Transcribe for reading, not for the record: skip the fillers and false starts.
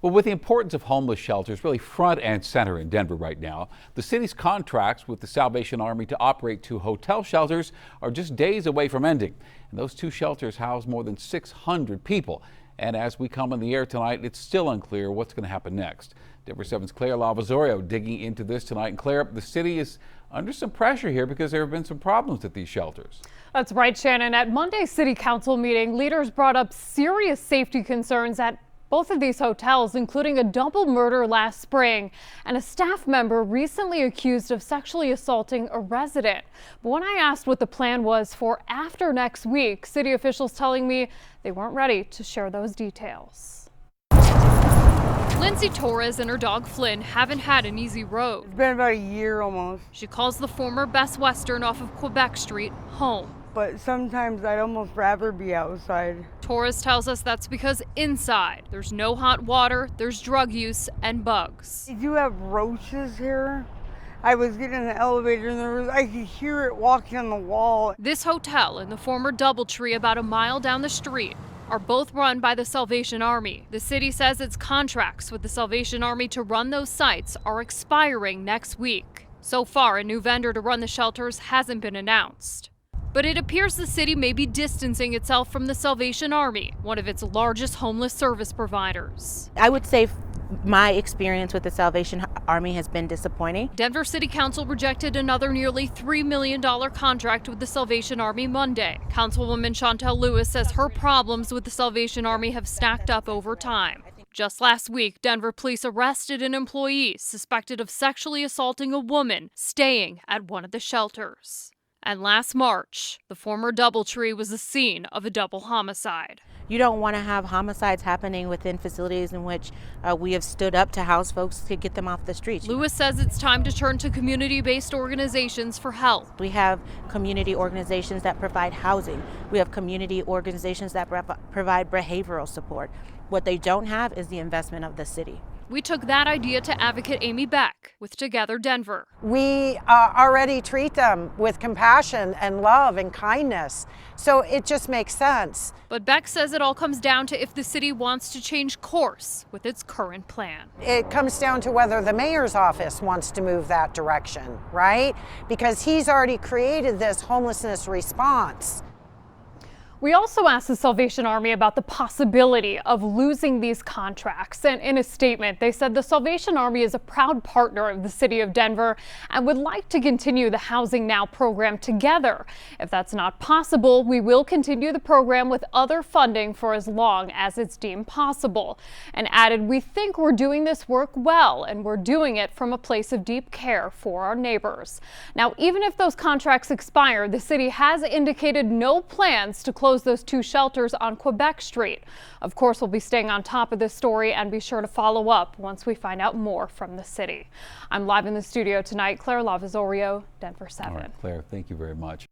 Well, with the importance of homeless shelters really front and center in Denver right now, the city's contracts with the Salvation Army to operate 2 hotel shelters are just days away from ending. And those 2 shelters house more than 600 people. And as we come on the air tonight, it's still unclear what's going to happen next. Denver 7's Claire Lavazorio digging into this tonight. And Claire, the city is under some pressure here because there have been some problems at these shelters. That's right, Shannon. At Monday's city council meeting, leaders brought up serious safety concerns at both of these hotels, including a double murder last spring and a staff member recently accused of sexually assaulting a resident. But when I asked what the plan was for after next week, city officials telling me they weren't ready to share those details. Lindsay Torres and her dog Flynn haven't had an easy road. It's been about a year almost. She calls the former Best Western off of Quebec Street home. But sometimes I'd almost rather be outside. Torres tells us that's because inside there's no hot water, there's drug use and bugs. We do have roaches here. I was getting in the elevator and I could hear it walking on the wall. This hotel and the former Doubletree about a mile down the street are both run by the Salvation Army. The city says its contracts with the Salvation Army to run those sites are expiring next week. So far, a new vendor to run the shelters hasn't been announced. But it appears the city may be distancing itself from the Salvation Army, one of its largest homeless service providers. I would say my experience with the Salvation Army has been disappointing. Denver City Council rejected another nearly $3 million contract with the Salvation Army Monday. Councilwoman Chantel Lewis says her problems with the Salvation Army have stacked up over time. Just last week, Denver police arrested an employee suspected of sexually assaulting a woman staying at one of the shelters. And last March, the former Doubletree was the scene of a double homicide. You don't want to have homicides happening within facilities in which we have stood up to house folks to get them off the streets. Lewis says it's time to turn to community-based organizations for help. We have community organizations that provide housing. We have community organizations that provide behavioral support. What they don't have is the investment of the city. We took that idea to advocate Amy Beck with Together Denver. We already treat them with compassion and love and kindness, so it just makes sense. But Beck says it all comes down to if the city wants to change course with its current plan. It comes down to whether the mayor's office wants to move that direction, right? Because he's already created this homelessness response. We also asked the Salvation Army about the possibility of losing these contracts. And in a statement, they said the Salvation Army is a proud partner of the city of Denver and would like to continue the Housing Now program together. If that's not possible, we will continue the program with other funding for as long as it's deemed possible. And added, we think we're doing this work well, and we're doing it from a place of deep care for our neighbors. Now, even if those contracts expire, the city has indicated no plans to close those 2 shelters on Quebec Street. Of course, we'll be staying on top of this story and be sure to follow up once we find out more from the city. I'm live in the studio tonight. Claire Lavazorio, Denver 7. All right, Claire, thank you very much.